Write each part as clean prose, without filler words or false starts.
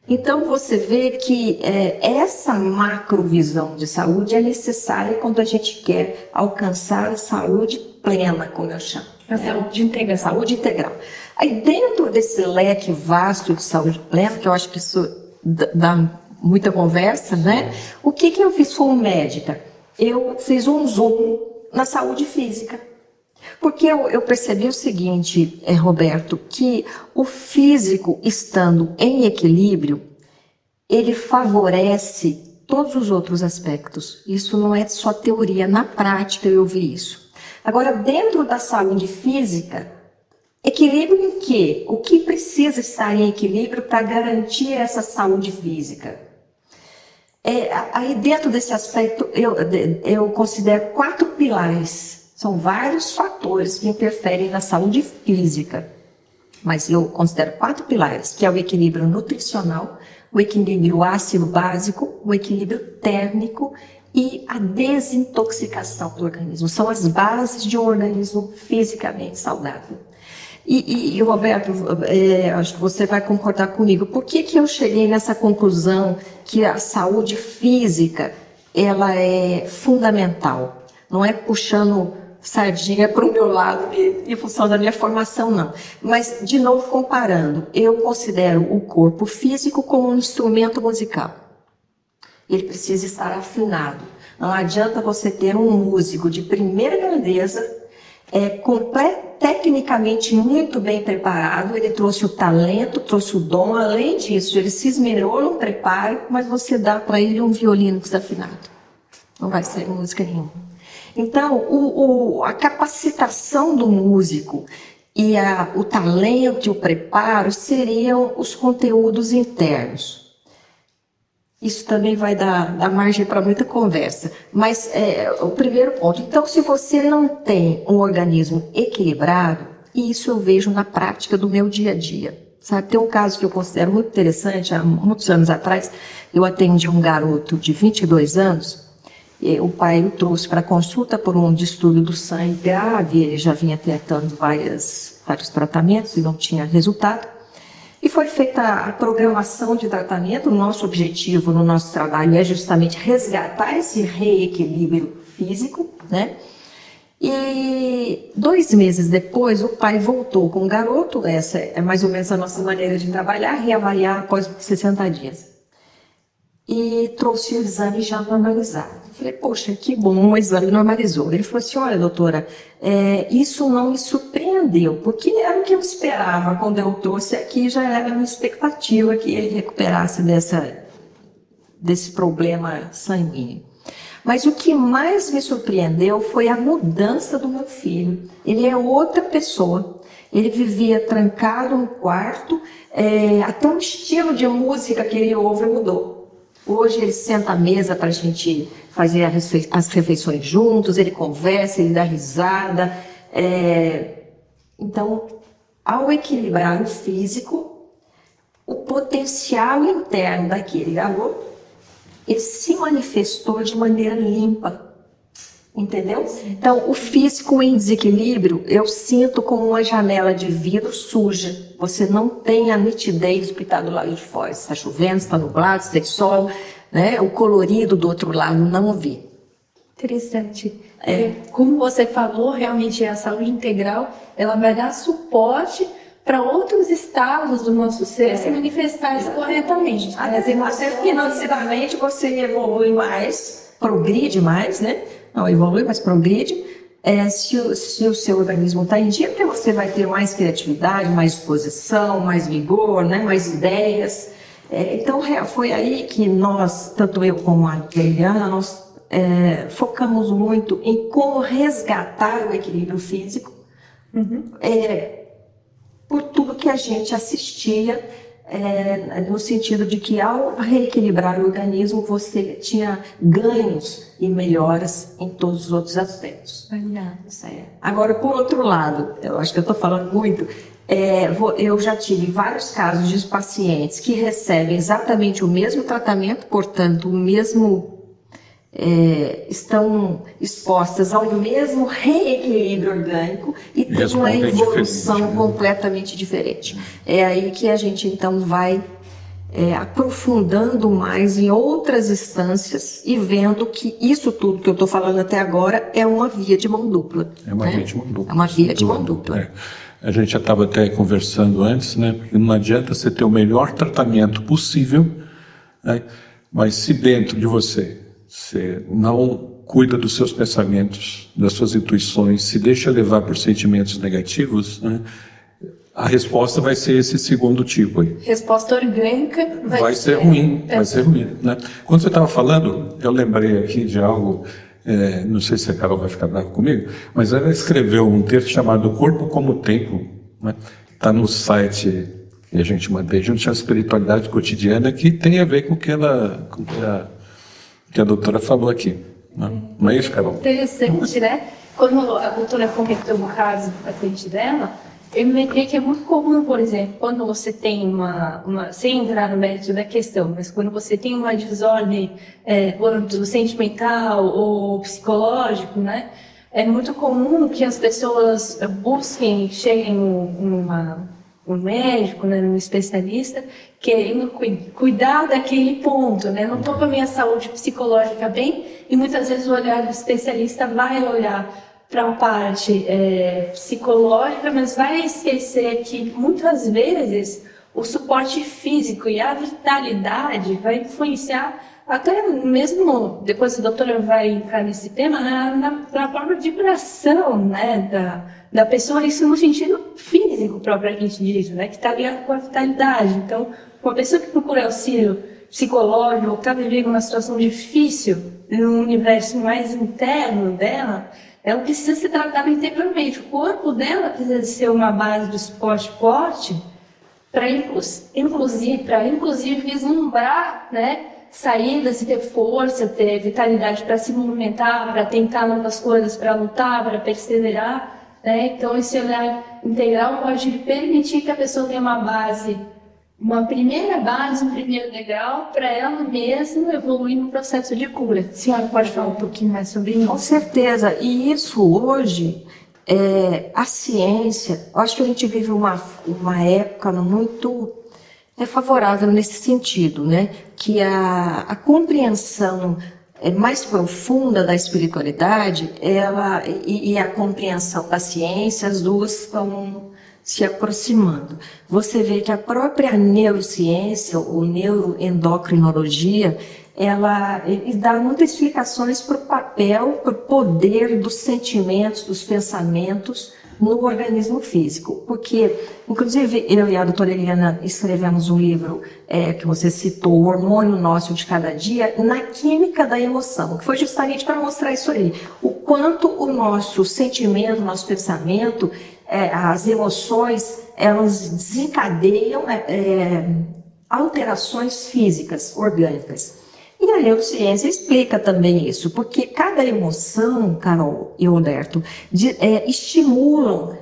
Então você vê que essa macrovisão de saúde é necessária quando a gente quer alcançar a saúde plena, como eu chamo. A saúde integral. Saúde integral. Aí dentro desse leque vasto de saúde plena, que eu acho que isso dá muita conversa, né? O que eu fiz como médica? Eu fiz um zoom na saúde física. Porque eu percebi o seguinte, Roberto, que o físico estando em equilíbrio, ele favorece todos os outros aspectos. Isso não é só teoria, na prática eu vi isso. Agora, dentro da saúde física, equilíbrio em quê? O que precisa estar em equilíbrio para garantir essa saúde física? Aí dentro desse aspecto, eu considero 4 pilares. São vários fatores que interferem na saúde física, mas eu considero 4 pilares, que é o equilíbrio nutricional, o equilíbrio ácido-básico, o equilíbrio térmico e a desintoxicação do organismo. São as bases de um organismo fisicamente saudável. E Roberto, acho que você vai concordar comigo. Por que eu cheguei nessa conclusão que a saúde física ela é fundamental? Não é puxando sardinha para o meu lado em função da minha formação, não. Mas, de novo, comparando, eu considero o corpo físico como um instrumento musical. Ele precisa estar afinado. Não adianta você ter um músico de primeira grandeza, tecnicamente muito bem preparado, ele trouxe o talento, trouxe o dom, além disso, ele se esmerou no preparo, mas você dá para ele um violino desafinado. Não vai sair música nenhuma. Então, a capacitação do músico e o talento e o preparo seriam os conteúdos internos. Isso também vai dar margem para muita conversa. Mas o primeiro ponto, então, se você não tem um organismo equilibrado, e isso eu vejo na prática do meu dia a dia. Sabe, tem um caso que eu considero muito interessante, há muitos anos atrás, eu atendi um garoto de 22 anos, o pai o trouxe para consulta por um distúrbio do sangue grave, ele já vinha tentando vários tratamentos e não tinha resultado. E foi feita a programação de tratamento. O nosso objetivo no nosso trabalho é justamente resgatar esse reequilíbrio físico, né? E 2 meses depois, o pai voltou com o garoto, essa é mais ou menos a nossa maneira de trabalhar, reavaliar após 60 dias. E trouxe o exame já normalizado. Eu falei, poxa, que bom, o exame normalizou. Ele falou assim, olha, doutora, isso não me surpreendeu, porque era o que eu esperava quando eu trouxe aqui, já era uma expectativa que ele recuperasse desse problema sanguíneo. Mas o que mais me surpreendeu foi a mudança do meu filho. Ele é outra pessoa. Ele vivia trancado no quarto, até o estilo de música que ele ouve mudou. Hoje ele senta à mesa para a gente fazer as refeições juntos, ele conversa, ele dá risada. Então, ao equilibrar o físico, o potencial interno daquele garoto, ele se manifestou de maneira limpa, entendeu? Então, o físico em desequilíbrio, eu sinto como uma janela de vidro suja. Você não tem a nitidez do que está do lado de fora. Se está chovendo, se está nublado, se tem sol, né? O colorido do outro lado não vi. Interessante. Como você falou, realmente a saúde integral, ela vai dar suporte para outros estados do nosso ser se manifestarem corretamente. Até financeiramente você evolui mais, progride mais, né? Não evolui, mas progride. Se o seu organismo está em dia, porque você vai ter mais criatividade, mais disposição, mais vigor, né? Mais ideias. Então, foi aí que nós, tanto eu como a Eliana, nós focamos muito em como resgatar o equilíbrio físico. Por tudo que a gente assistia, no sentido de que ao reequilibrar o organismo, você tinha ganhos e melhoras em todos os outros aspectos. Agora, por outro lado, eu acho que eu estou falando muito, eu já tive vários casos de pacientes que recebem exatamente o mesmo tratamento, portanto, estão expostas ao mesmo reequilíbrio orgânico e tem uma evolução completamente diferente. É aí que a gente então vai aprofundando mais em outras instâncias e vendo que isso tudo que eu estou falando até agora é uma via de mão dupla. É uma via de mão dupla. É uma via de mão dupla. É. A gente já estava até conversando antes, né? Porque não adianta você ter o melhor tratamento possível, né? Mas se dentro de você não cuida dos seus pensamentos, das suas intuições, se deixa levar por sentimentos negativos, né? A resposta vai ser esse segundo tipo aí. Resposta orgânica Vai ser ruim, vai ser ruim, né? Quando você estava falando, eu lembrei aqui de algo, não sei se a Carol vai ficar brava comigo, mas ela escreveu um texto chamado Corpo como Templo, né? Está no site que a gente mantém junto, chama Espiritualidade Cotidiana, que tem a ver com o que a doutora falou aqui. Não é isso, Carol? Interessante, né? Quando a doutora comentou o caso do paciente dela, eu me lembrei que é muito comum, por exemplo, quando você tem sem entrar no mérito da questão, mas quando você tem uma desordem do sentimental ou psicológico, né? É muito comum que as pessoas cheguem um médico, né, um especialista, querendo cuidar daquele ponto, né? Não estou com a minha saúde psicológica bem, e muitas vezes o olhar do especialista vai olhar para a parte psicológica, mas vai esquecer que muitas vezes o suporte físico e a vitalidade vai influenciar até mesmo, depois a doutora vai entrar nesse tema, na própria vibração, né, da pessoa, isso no sentido físico propriamente dito, né, que está ligado com a vitalidade. Então, uma pessoa que procura auxílio psicológico ou está vivendo uma situação difícil no universo mais interno dela, ela precisa ser tratada integralmente. O corpo dela precisa ser uma base de suporte forte para inclusive vislumbrar, né, saídas e ter força, ter vitalidade para se movimentar, para tentar novas coisas, para lutar, para perseverar, né? Então esse olhar integral pode permitir que a pessoa tenha uma primeira base, um primeiro degrau para ela mesma evoluir no processo de cura. A senhora pode falar um pouquinho mais sobre isso? Com certeza. E isso hoje, a ciência, eu acho que a gente vive uma época muito favorável nesse sentido, né? Que a compreensão mais profunda da espiritualidade, e a compreensão da ciência, as duas estão se aproximando. Você vê que a própria neurociência, ou neuroendocrinologia, ela dá muitas explicações para o papel, para o poder dos sentimentos, dos pensamentos no organismo físico. Porque, inclusive, eu e a doutora Eliana escrevemos um livro que você citou, O Hormônio Nosso de Cada Dia, na Química da Emoção, que foi justamente para mostrar isso aí. O quanto o nosso sentimento, o nosso pensamento, as emoções, elas desencadeiam alterações físicas, orgânicas. E a neurociência explica também isso, porque cada emoção, Carol e Roberto, estimulam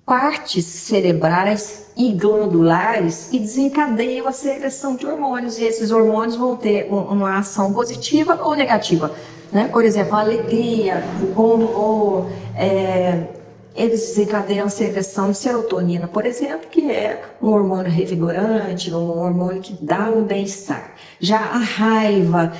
partes cerebrais e glandulares que desencadeiam a secreção de hormônios, e esses hormônios vão ter uma ação positiva ou negativa, né? Por exemplo, a alegria, o bom humor, eles desencadeiam a secreção de serotonina, por exemplo, que é um hormônio revigorante, um hormônio que dá um bem-estar. Já a raiva,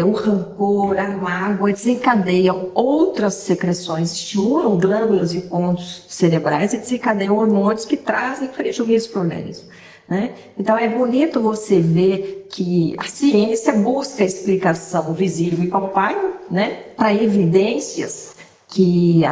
o rancor, a mágoa desencadeiam outras secreções, estimulam glândulas e pontos cerebrais e desencadeiam hormônios que trazem prejuízo para o organismo, né? Então é bonito você ver que a ciência busca explicação visível e palpável, né, para evidências que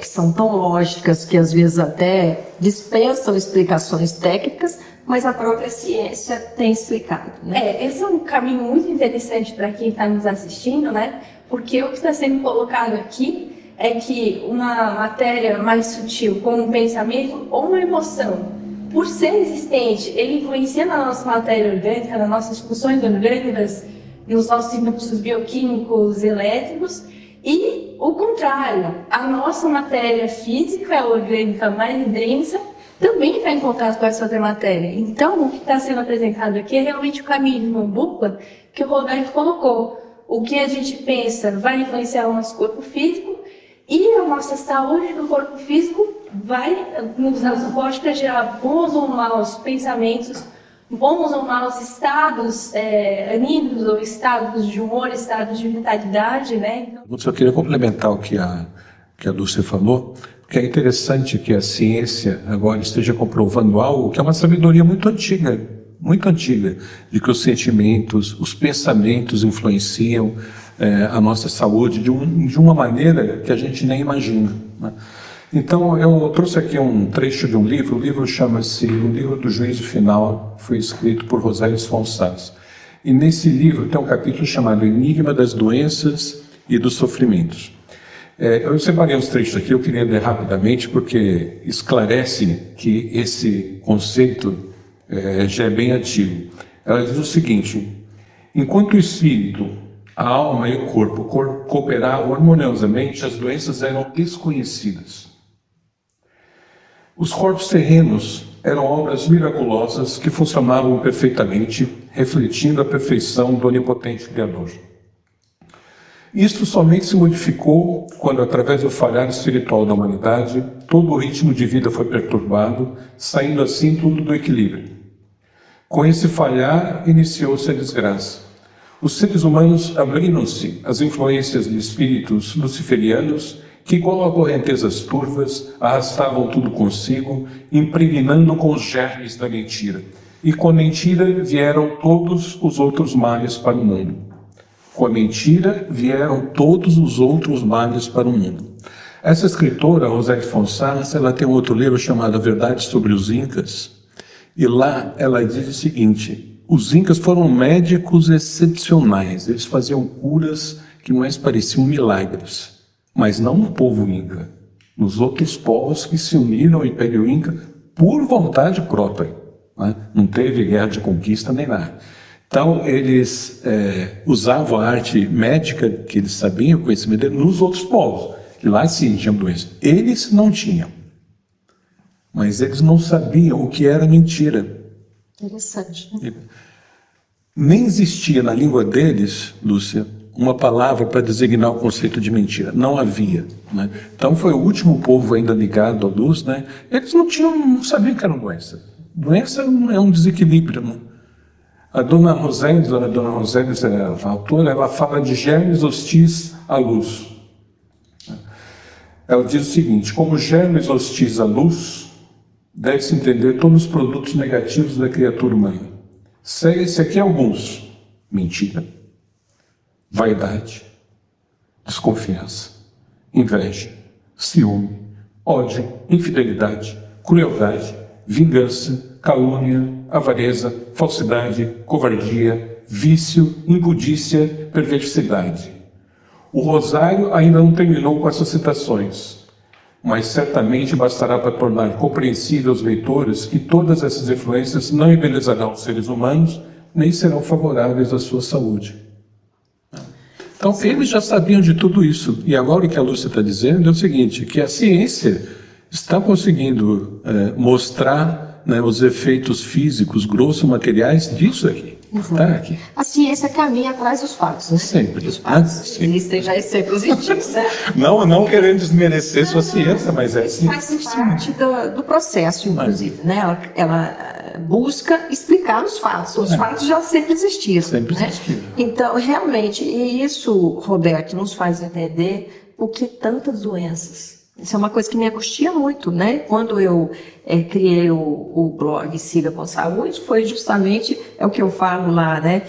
são tão lógicas que às vezes até dispensam explicações técnicas, mas a própria ciência tem explicado, né? Esse é um caminho muito interessante para quem está nos assistindo, né? Porque o que está sendo colocado aqui é que uma matéria mais sutil, como um pensamento ou uma emoção, por ser existente, ele influencia na nossa matéria orgânica, nas nossas funções orgânicas, nos nossos impulsos bioquímicos, elétricos. E o contrário, a nossa matéria física, orgânica mais densa, também está em contato com essa outra matéria. Então, o que está sendo apresentado aqui é realmente o caminho de mão dupla que o Roberto colocou. O que a gente pensa vai influenciar o nosso corpo físico e a nossa saúde do corpo físico vai nos dar suporte para gerar bons ou maus pensamentos bons ou maus estados anímicos, ou estados de humor, estados de vitalidade, né? Então, Eu só queria complementar o que a Lúcia falou, porque é interessante que a ciência agora esteja comprovando algo que é uma sabedoria muito antiga, de que os sentimentos, os pensamentos influenciam a nossa saúde de uma maneira que a gente nem imagina, né? Então, eu trouxe aqui um trecho de um livro. O livro chama-se O Livro do Juízo Final, foi escrito por Rosélis Fonsas. E nesse livro tem um capítulo chamado Enigma das Doenças e dos Sofrimentos. Eu separei uns trechos aqui, eu queria ler rapidamente, porque esclarece que esse conceito já é bem antigo. Ela diz o seguinte: enquanto o espírito, a alma e o corpo cooperavam harmoniosamente, as doenças eram desconhecidas. Os corpos terrenos eram obras miraculosas que funcionavam perfeitamente, refletindo a perfeição do onipotente Criador. Isto somente se modificou quando, através do falhar espiritual da humanidade, todo o ritmo de vida foi perturbado, saindo assim tudo do equilíbrio. Com esse falhar, iniciou-se a desgraça. Os seres humanos abriram-se às influências de espíritos luciferianos que, igual a correntezas turvas, arrastavam tudo consigo, impregnando com os germes da mentira. E com a mentira vieram todos os outros males para o mundo. Com a mentira vieram todos os outros males para o mundo. Essa escritora, Rosélis Fonsas, ela tem um outro livro chamado A Verdade sobre os Incas, e lá ela diz o seguinte: os Incas foram médicos excepcionais, eles faziam curas que mais pareciam milagres. Mas não no povo Inca, nos outros povos que se uniram ao Império Inca por vontade própria, né? Não teve guerra de conquista nem nada. Então, eles usavam a arte médica que eles sabiam, o conhecimento deles, nos outros povos, que lá sim tinham doença. Eles não tinham, mas eles não sabiam o que era mentira. Interessante, né? Nem existia na língua deles, Lúcia, uma palavra para designar o conceito de mentira. Não havia, né? Então foi o último povo ainda ligado à luz, né? Eles não sabiam que era doença. Doença é um desequilíbrio, né? A dona Rosélis, a autora, ela fala de germes hostis à luz. Ela diz o seguinte: como germes hostis à luz, deve-se entender todos os produtos negativos da criatura humana. Segue-se aqui alguns: mentira, vaidade, desconfiança, inveja, ciúme, ódio, infidelidade, crueldade, vingança, calúnia, avareza, falsidade, covardia, vício, impudícia, perversidade. O Rosário ainda não terminou com essas citações, mas certamente bastará para tornar compreensível aos leitores que todas essas influências não embelezarão os seres humanos, nem serão favoráveis à sua saúde. Então, eles já sabiam de tudo isso. E agora o que a Lúcia está dizendo é o seguinte, que a ciência está conseguindo mostrar, né, os efeitos físicos, grossos, materiais disso aqui. Tá aqui. A ciência caminha atrás dos fatos, né? Sempre. Os fatos existem, já sempre existiram, né? Não querendo desmerecer sua ciência, mas é assim. Faz parte do processo, inclusive, né? Ela busca explicar os fatos. Os fatos já sempre existiram. Sempre né? existiram. Então, realmente, e isso, Roberto, nos faz entender por que tantas doenças. Isso é uma coisa que me angustia muito, né? Quando eu criei o blog Siga com Saúde, foi justamente, é o que eu falo lá, né?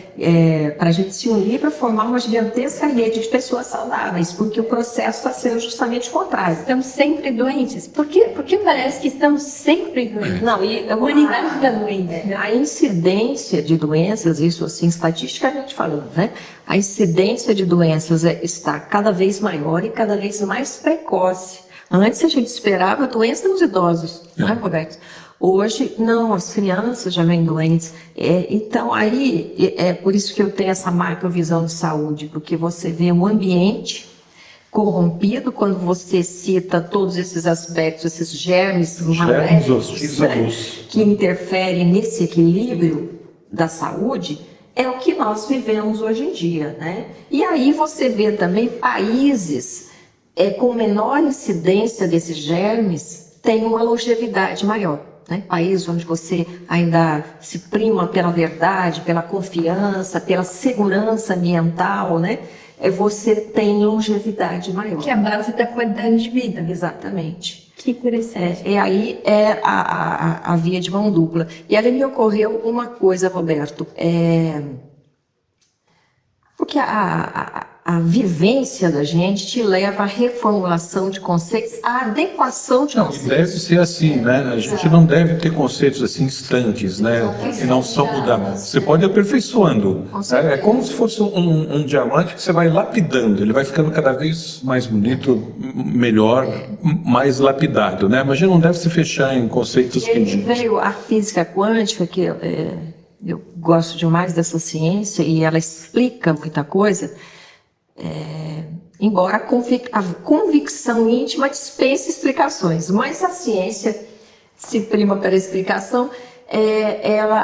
Para a gente se unir para formar uma gigantesca rede de pessoas saudáveis, porque o processo está sendo justamente o contrário. Estamos sempre doentes. Por que parece que estamos sempre doentes? Não, e A humanidade está doente. a incidência de doenças, isso assim, estatisticamente falando, né? A incidência de doenças está cada vez maior e cada vez mais precoce. Antes a gente esperava doença nos idosos, não é, Roberto? Hoje, não, as crianças já vêm doentes. Então, aí, é por isso que eu tenho essa macrovisão de saúde, porque você vê um ambiente corrompido quando você cita todos esses aspectos, esses germes hostis à luz, que interferem nesse equilíbrio da saúde, é o que nós vivemos hoje em dia, né? E aí você vê também países com menor incidência desses germes têm uma longevidade maior. né? País onde você ainda se prima pela verdade, pela confiança, pela segurança ambiental, né? Você tem longevidade maior. Que é a base da qualidade de vida. Exatamente. Que interessante. E aí é a via de mão dupla. E ali me ocorreu uma coisa, Roberto, porque a vivência da gente te leva à reformulação de conceitos, à adequação de Não, conceitos. deve ser assim, né? A gente não deve ter conceitos assim estanques, né? Que não são mudados. Você pode ir aperfeiçoando. É como se fosse um diamante que você vai lapidando. Ele vai ficando cada vez mais bonito, melhor, mais lapidado, né? Mas a gente não deve se fechar em conceitos E aí rígidos. veio a física quântica, que eu gosto demais dessa ciência, e ela explica muita coisa, embora a convicção íntima dispense explicações, mas a ciência se prima pela explicação.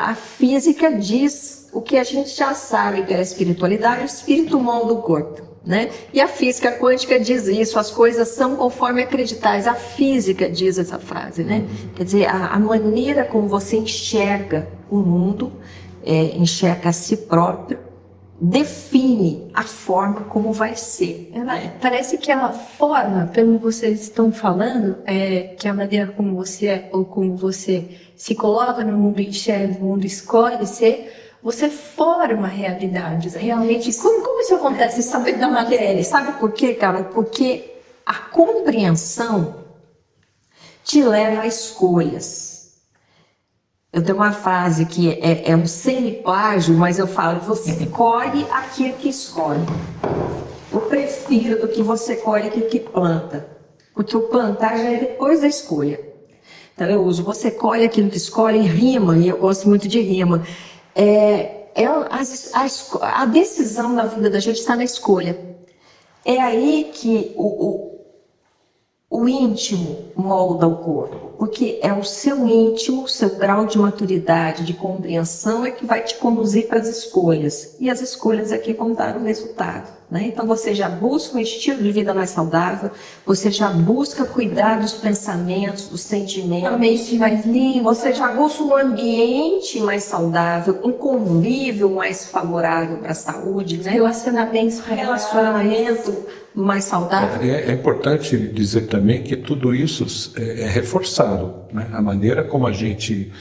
A física diz o que a gente já sabe pela espiritualidade: o espírito molda o corpo, né? E a física quântica diz isso: as coisas são conforme acreditais. A física diz essa frase, né? Quer dizer, a maneira como você enxerga o mundo, enxerga a si próprio, define a forma como vai ser. Parece que ela forma, pelo que vocês estão falando, que a maneira como você é, ou como você se coloca no mundo, enxerga o mundo, escolhe ser, você forma realidades. Realmente, como isso acontece? Saber da matéria. Sabe por quê, Carol? Porque a compreensão te leva a escolhas. Eu tenho uma frase que é um semiplágio, mas eu falo: você colhe aquilo que escolhe. Eu prefiro do que você colhe aquilo que planta, porque o plantar já é depois da escolha. Então eu uso você colhe aquilo que escolhe, rima, e eu gosto muito de rima. A decisão da vida da gente está na escolha. É aí que o íntimo molda o corpo, porque é o seu íntimo, o seu grau de maturidade, de compreensão é que vai te conduzir para as escolhas, e as escolhas é que vão dar o resultado, né? Então você já busca um estilo de vida mais saudável, você já busca cuidar dos pensamentos, dos sentimentos, A mente mais limpa. você já busca um ambiente mais saudável, um convívio mais favorável para a saúde, né? Relacionamentos, Relacionamento mais saudável. É importante dizer também que tudo isso é reforçado, né? A maneira como a gente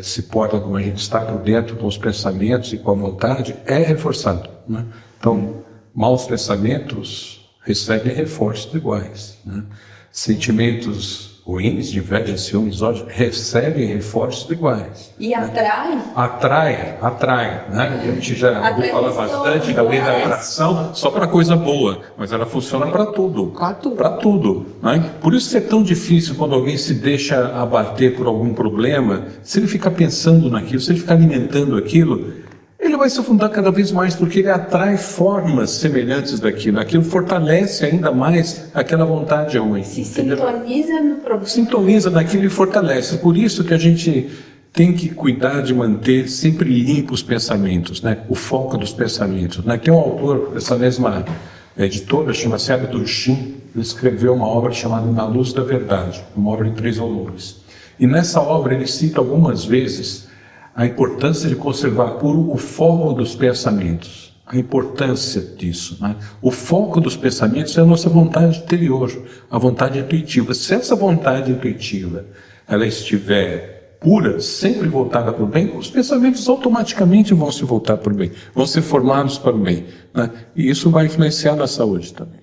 se porta, como a gente está por dentro com os pensamentos e com a vontade, é reforçado, né? Então, maus pensamentos recebem reforços iguais, né? Sentimentos ruins, de inveja, ciúmes, ódio, recebem reforços iguais. E atrai. Atrai, né? A gente já ouviu falar bastante da lei da atração, só para coisa boa, mas ela funciona para tudo. Para tudo, né? Por isso é tão difícil quando alguém se deixa abater por algum problema. Se ele ficar pensando naquilo, se ele ficar alimentando aquilo, ele vai se afundar cada vez mais, porque ele atrai formas semelhantes daquilo. Aquilo fortalece ainda mais aquela vontade ruim. Se sintoniza no problema. Sintoniza naquilo e fortalece. Por isso que a gente tem que cuidar de manter sempre limpos os pensamentos, né? O foco dos pensamentos, né? Tem um autor dessa mesma editora, chama-se Abdul Shin, ele escreveu uma obra chamada Na Luz da Verdade, uma obra em 3 volumes. E nessa obra ele cita algumas vezes a importância de conservar puro o foco dos pensamentos, a importância disso, né? O foco dos pensamentos é a nossa vontade interior, a vontade intuitiva. Se essa vontade intuitiva ela estiver pura, sempre voltada para o bem, os pensamentos automaticamente vão se voltar para o bem, vão ser formados para o bem, né? E isso vai influenciar na saúde também.